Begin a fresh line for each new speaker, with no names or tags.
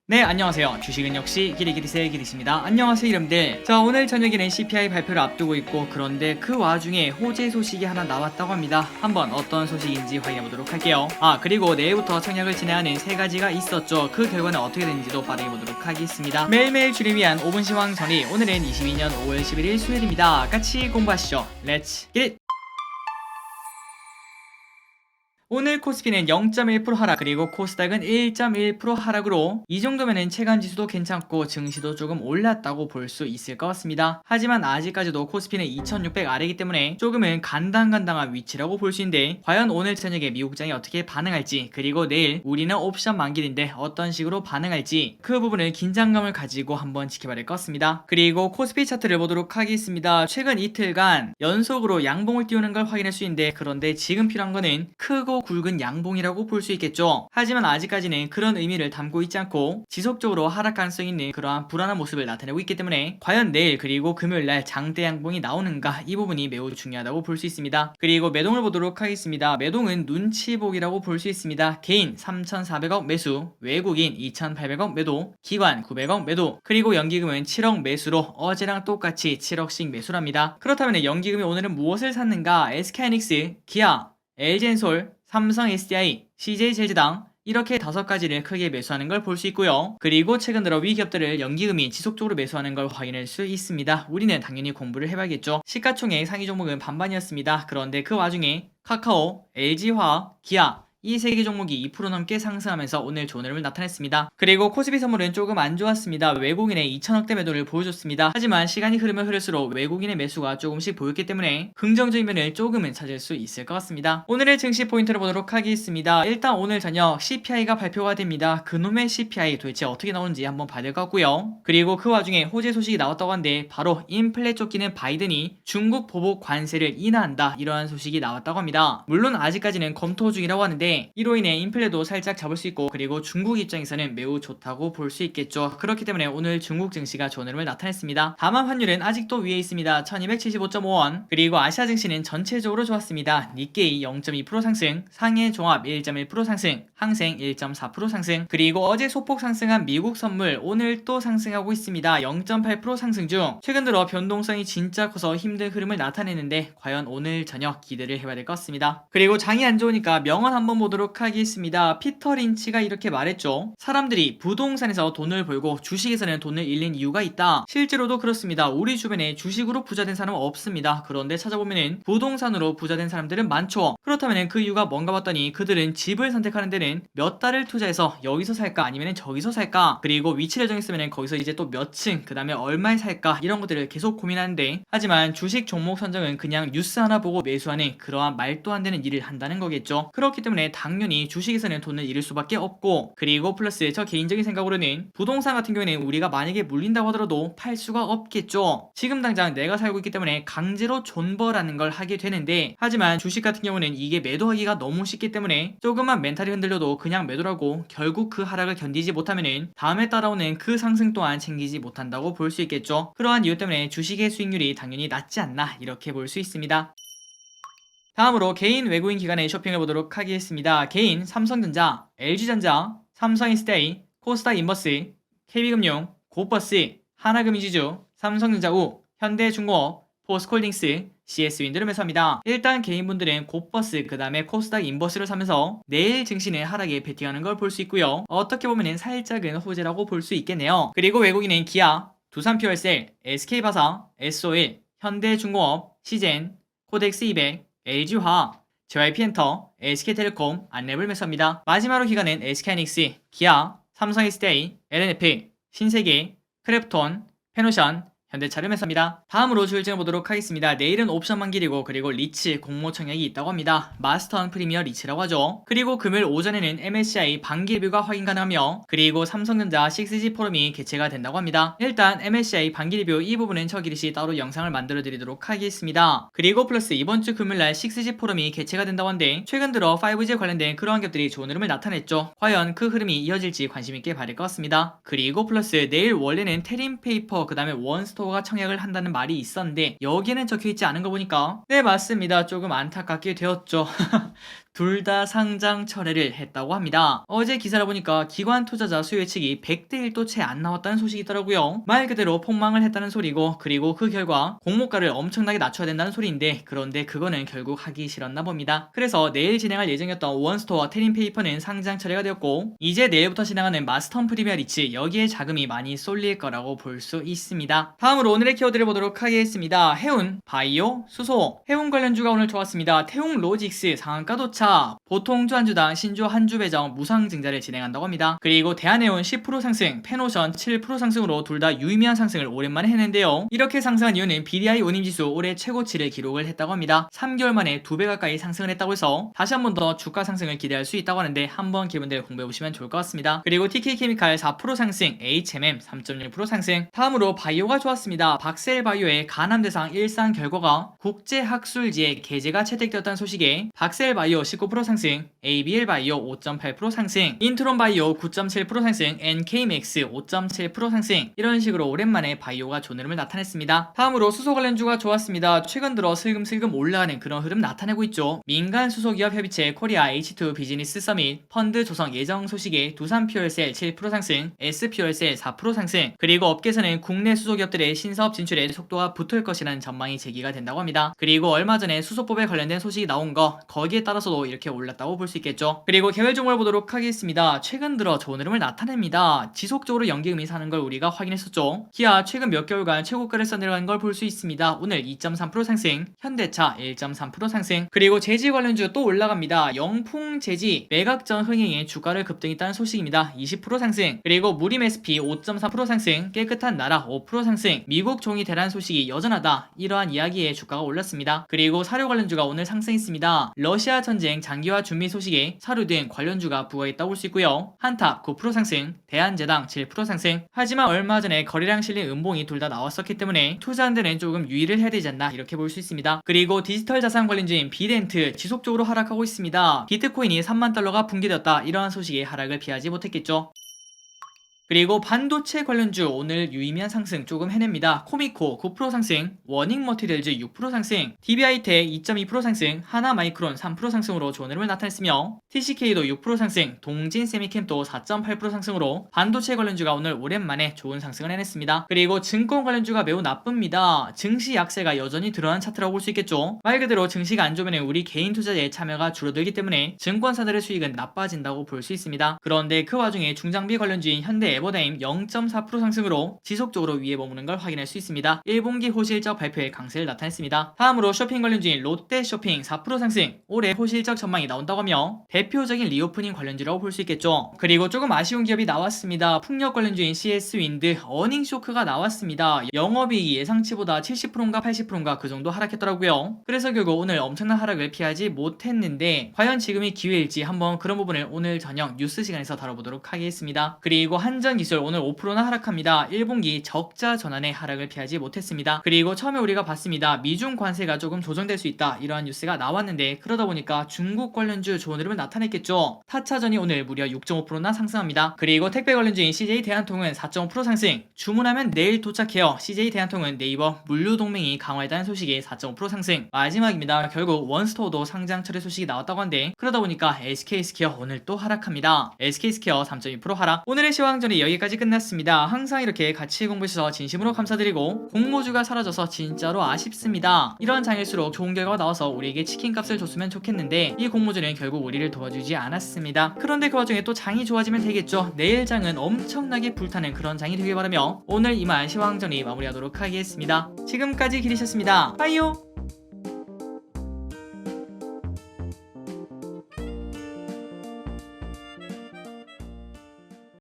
네, 안녕하세요. 주식은 역시 기리기리세 기리십니다. 안녕하세요, 여러분들. 자, 오늘 저녁에는 CPI 발표를 앞두고 있고, 그런데 그 와중에 호재 소식이 하나 나왔다고 합니다. 한번 어떤 소식인지 확인해보도록 할게요. 그리고 내일부터 청약을 진행하는 세 가지가 있었죠. 그 결과는 어떻게 되는지도 빠르게보도록 하겠습니다. 매일매일 주를 위한 5분 시황 정리. 오늘은 22년 5월 11일 수요일입니다. 같이 공부하시죠. 렛츠 기릿! 오늘 코스피는 0.1% 하락, 그리고 코스닥은 1.1% 하락으로 이 정도면은 체감지수도 괜찮고 증시도 조금 올랐다고 볼 수 있을 것 같습니다. 하지만 아직까지도 코스피는 2600 아래이기 때문에 조금은 간당간당한 위치라고 볼 수 있는데, 과연 오늘 저녁에 미국장이 어떻게 반응할지, 그리고 내일 우리는 옵션 만기인데 어떤 식으로 반응할지, 그 부분을 긴장감을 가지고 한번 지켜봐야 될 것 같습니다. 그리고 코스피 차트를 보도록 하겠습니다. 최근 이틀간 연속으로 양봉을 띄우는 걸 확인할 수 있는데, 그런데 지금 필요한 거는 크고 굵은 양봉이라고 볼 수 있겠죠. 하지만 아직까지는 그런 의미를 담고 있지 않고 지속적으로 하락 가능성이 있는 그러한 불안한 모습을 나타내고 있기 때문에 과연 내일 그리고 금요일날 장대 양봉이 나오는가, 이 부분이 매우 중요하다고 볼 수 있습니다. 그리고 매동을 보도록 하겠습니다. 매동은 눈치보기라고 볼 수 있습니다. 개인 3,400억 매수, 외국인 2,800억 매도, 기관 900억 매도, 그리고 연기금은 7억 매수로 어제랑 똑같이 7억씩 매수랍니다. 그렇다면 연기금이 오늘은 무엇을 샀는가? SK하이닉스, 기아, LG엔솔, 삼성 SDI, CJ제주당, 이렇게 5가지를 크게 매수하는 걸 볼 수 있고요. 그리고 최근 들어 위기업들을 연기금이 지속적으로 매수하는 걸 확인할 수 있습니다. 우리는 당연히 공부를 해봐야겠죠. 시가총액 상위 종목은 반반이었습니다. 그런데 그 와중에 카카오, LG화학, 기아, 이 세 개 종목이 2% 넘게 상승하면서 오늘 좋은 흐름을 나타냈습니다. 그리고 코스피 선물은 조금 안 좋았습니다. 외국인의 2천억대 매도를 보여줬습니다. 하지만 시간이 흐르면 흐를수록 외국인의 매수가 조금씩 보였기 때문에 긍정적인 면을 조금은 찾을 수 있을 것 같습니다. 오늘의 증시 포인트를 보도록 하겠습니다. 일단 오늘 저녁 CPI가 발표가 됩니다. 그놈의 CPI 도대체 어떻게 나오는지 한번 봐야 될 것 같고요. 그리고 그 와중에 호재 소식이 나왔다고 하는데, 바로 인플레 쫓기는 바이든이 중국 보복 관세를 인하한다, 이러한 소식이 나왔다고 합니다. 물론 아직까지는 검토 중이라고 하는데 이로 인해 인플레도 살짝 잡을 수 있고, 그리고 중국 입장에서는 매우 좋다고 볼 수 있겠죠. 그렇기 때문에 오늘 중국 증시가 좋은 흐름을 나타냈습니다. 다만 환율은 아직도 위에 있습니다. 1275.5원. 그리고 아시아 증시는 전체적으로 좋았습니다. 니케이 0.2% 상승, 상해 종합 1.1% 상승, 항생 1.4% 상승, 그리고 어제 소폭 상승한 미국 선물 오늘 또 상승하고 있습니다. 0.8% 상승 중. 최근 들어 변동성이 진짜 커서 힘든 흐름을 나타내는데, 과연 오늘 저녁 기대를 해봐야 될 것 같습니다. 그리고 장이 안 좋으니까 명언 한번 보도록 하겠습니다. 피터 린치가 이렇게 말했죠. 사람들이 부동산에서 돈을 벌고 주식에서는 돈을 잃는 이유가 있다. 실제로도 그렇습니다. 우리 주변에 주식으로 부자된 사람은 없습니다. 그런데 찾아보면은 부동산으로 부자된 사람들은 많죠. 그렇다면 그 이유가 뭔가 봤더니, 그들은 집을 선택하는 데는 몇 달을 투자해서 여기서 살까 아니면 저기서 살까, 그리고 위치를 정했으면 거기서 이제 또 몇 층, 그 다음에 얼마에 살까, 이런 것들을 계속 고민하는데, 하지만 주식 종목 선정은 그냥 뉴스 하나 보고 매수하는 그러한 말도 안 되는 일을 한다는 거겠죠. 그렇기 때문에 당연히 주식에서는 돈을 잃을 수밖에 없고, 그리고 플러스 저 개인적인 생각으로는 부동산 같은 경우에는 우리가 만약에 물린다고 하더라도 팔 수가 없겠죠. 지금 당장 내가 살고 있기 때문에 강제로 존버라는 걸 하게 되는데, 하지만 주식 같은 경우는 이게 매도하기가 너무 쉽기 때문에 조금만 멘탈이 흔들려도 그냥 매도라고 결국 그 하락을 견디지 못하면은 다음에 따라오는 그 상승 또한 챙기지 못한다고 볼 수 있겠죠. 그러한 이유 때문에 주식의 수익률이 당연히 낮지 않나, 이렇게 볼 수 있습니다. 다음으로 개인 외국인 기관의 쇼핑을 보도록 하겠습니다. 개인 삼성전자, LG전자, 삼성인스테이, 코스닥 인버스, KB금융, 고버스, 하나금융지주, 삼성전자우, 현대중공업, 포스콜딩스, CS윈드를 매수합니다. 일단 개인분들은 고버스, 그 다음에 코스닥 인버스를 사면서 내일 증시는 하락에 베팅하는 걸 볼 수 있고요. 어떻게 보면 살짝은 호재라고 볼 수 있겠네요. 그리고 외국인은 기아, 두산퓨얼셀, SK바사, S-오일, 현대중공업, 시젠, 코덱스 200, LG화학, JYP엔터, SK텔레콤, 안랩을 매수합니다. 마지막으로 기관은 SK하이닉스, 기아, 삼성SDI, LNF, 신세계, 크랩톤, 페노션, 현대차를 매수합니다. 다음으로 주일증을 보도록 하겠습니다. 내일은 옵션 만기이고, 그리고 리츠 공모 청약이 있다고 합니다. 마스턴 프리미어 리츠라고 하죠. 그리고 금요일 오전에는 MSCI 반기 리뷰가 확인 가능하며, 그리고 삼성전자 6G 포럼이 개최가 된다고 합니다. 일단 MSCI 반기 리뷰 이 부분은 저기리시 따로 영상을 만들어 드리도록 하겠습니다. 그리고 플러스 이번 주 금요일날 6G 포럼이 개최가 된다고 하는데, 최근 들어 5G 관련된 그러한 기업들이 좋은 흐름을 나타냈죠. 과연 그 흐름이 이어질지 관심있게 봐야 될 것 같습니다. 그리고 플러스 내일 원래는 테림페이퍼, 그 다음에 원스톱 원스토어가 청약을 한다는 말이 있었는데 여기에는 적혀있지 않은 거 보니까 네 맞습니다. 조금 안타깝게 되었죠. 둘 다 상장 철회를 했다고 합니다. 어제 기사를 보니까 기관 투자자 수요 예측이 100대 1도 채 안 나왔다는 소식이 있더라고요. 말 그대로 폭망을 했다는 소리고 그리고 그 결과 공모가를 엄청나게 낮춰야 된다는 소리인데 그런데 그거는 결국 하기 싫었나 봅니다. 그래서 내일 진행할 예정이었던 원스토어 테린페이퍼는 상장 철회가 되었고 이제 내일부터 진행하는 마스턴 프리미어 리츠 여기에 자금이 많이 쏠릴 거라고 볼 수 있습니다. 다음으로 오늘의 키워드를 보도록 하겠습니다. 해운, 바이오, 수소, 해운 관련주가 오늘 좋았습니다. 태웅 로직스 상한가 도착, 보통주 한 주당 신주 한 주 배정 무상 증자를 진행한다고 합니다. 그리고 대한해운 10% 상승, 페노션 7% 상승으로 둘 다 유의미한 상승을 오랜만에 했는데요. 이렇게 상승한 이유는 BDI 운임지수 올해 최고치를 기록을 했다고 합니다. 3개월 만에 2배 가까이 상승을 했다고 해서 다시 한 번 더 주가 상승을 기대할 수 있다고 하는데 한번 기분들 공부해보시면 좋을 것 같습니다. 그리고 TK케미칼 4% 상승, HMM 3.6% 상승. 다음으로 바이오가 좋았습니다. 박셀바이오의 가남대상 일상 결과가 국제학술지에 게재가 채택되었다는 소식에 박셀바이오 19% 상승, ABL바이오 5.8% 상승, 인트론바이오 9.7% 상승, NK맥스 5.7% 상승. 이런 식으로 오랜만에 바이오가 좋은 흐름을 나타냈습니다. 다음으로 수소 관련주가 좋았습니다. 최근 들어 슬금슬금 올라가는 그런 흐름 나타내고 있죠. 민간 수소기업 협의체 코리아 H2 비즈니스 서밋 펀드 조성 예정 소식에 두산퓨얼셀 7% 상승, S퓨얼셀 4% 상승. 그리고 업계에서는 국내 수소기업들의 신사업 진출에 속도가 붙을 것이라는 전망이 제기가 된다고 합니다. 그리고 얼마 전에 수소법에 관련된 소식이 나온 거 거기에 따라서도 이렇게 올랐다고 볼 수 있겠죠. 그리고 개별 종목을 보도록 하겠습니다. 최근 들어 좋은 흐름을 나타냅니다. 지속적으로 연기금이 사는 걸 우리가 확인했었죠. 기아 최근 몇 개월간 최고가를 써내려간 걸 볼 수 있습니다. 오늘 2.3% 상승, 현대차 1.3% 상승. 그리고 제지 관련주 또 올라갑니다. 영풍제지 매각전 흥행에 주가를 급등했다는 소식입니다. 20% 상승. 그리고 무림 SP 5.4% 상승, 깨끗한 나라 5% 상승. 미국 종이 대란 소식이 여전하다. 이러한 이야기에 주가가 올랐습니다. 그리고 사료 관련주가 오늘 상승했습니다. 러시아 전쟁 장기화 준비 소식에 사료 등 관련주가 부과했다고 볼 수 있고요. 한탑 9% 상승, 대한제당 7% 상승. 하지만 얼마 전에 거래량 실린 음봉이 둘 다 나왔었기 때문에 투자한 데는 조금 유의를 해야 되지 않나 이렇게 볼 수 있습니다. 그리고 디지털 자산 관련주인 비덴트 지속적으로 하락하고 있습니다. 비트코인이 3만 달러가 붕괴되었다. 이러한 소식에 하락을 피하지 못했겠죠. 그리고 반도체 관련주 오늘 유의미한 상승 조금 해냅니다. 코미코 9% 상승, 워닝머티리얼즈 6% 상승, DB하이텍 2.2% 상승, 하나마이크론 3% 상승으로 좋은 흐름을 나타냈으며 TCK도 6% 상승, 동진세미캠도 4.8% 상승으로 반도체 관련주가 오늘 오랜만에 좋은 상승을 해냈습니다. 그리고 증권 관련주가 매우 나쁩니다. 증시 약세가 여전히 드러난 차트라고 볼 수 있겠죠. 말 그대로 증시가 안 좋으면 우리 개인 투자자의 참여가 줄어들기 때문에 증권사들의 수익은 나빠진다고 볼 수 있습니다. 그런데 그 와중에 중장비 관련주인 현대 에버다임 0.4% 상승으로 지속적으로 위에 머무는 걸 확인할 수 있습니다. 1분기 호실적 발표에 강세를 나타냈습니다. 다음으로 쇼핑 관련주인 롯데쇼핑 4% 상승, 올해 호실적 전망이 나온다고 하며 대표적인 리오프닝 관련주라고 볼 수 있겠죠. 그리고 조금 아쉬운 기업이 나왔습니다. 풍력 관련주인 CS윈드 어닝 쇼크가 나왔습니다. 영업이익이 예상치보다 70%인가 80%인가 그 정도 하락했더라고요. 그래서 결국 오늘 엄청난 하락을 피하지 못했는데 과연 지금이 기회일지 한번 그런 부분을 오늘 저녁 뉴스 시간에서 다뤄보도록 하겠습니다. 그리고 한전기술 오늘 5%나 하락합니다. 1분기 적자 전환의 하락을 피하지 못했습니다. 그리고 처음에 우리가 봤습니다. 미중 관세가 조금 조정될 수 있다 이러한 뉴스가 나왔는데 그러다 보니까 중국 관련주 좋은 흐름을 나타냈겠죠. 타차전이 오늘 무려 6.5%나 상승합니다. 그리고 택배 관련주인 CJ 대한통운 4.5% 상승, 주문하면 내일 도착해요. CJ 대한통운 네이버 물류동맹이 강화했다는 소식에 4.5% 상승. 마지막입니다. 결국 원스토어도 상장 철회 소식이 나왔다고 하는데 그러다 보니까 SK스퀘어 오늘 또 하락합니다. SK스퀘어 3.2% 하락. 오늘의 시황전이 여기까지 끝났습니다. 항상 이렇게 같이 공부해주셔서 진심으로 감사드리고 공모주가 사라져서 진짜로 아쉽습니다. 이런 장일수록 좋은 결과가 나와서 우리에게 치킨값을 줬으면 좋겠는데 이 공모주는 결국 우리를 도와주지 않았습니다. 그런데 그 와중에 또 장이 좋아지면 되겠죠. 내일 장은 엄청나게 불타는 그런 장이 되길 바라며 오늘 이만 시황전이 마무리하도록 하겠습니다. 지금까지 기리셨습니다. 빠이요.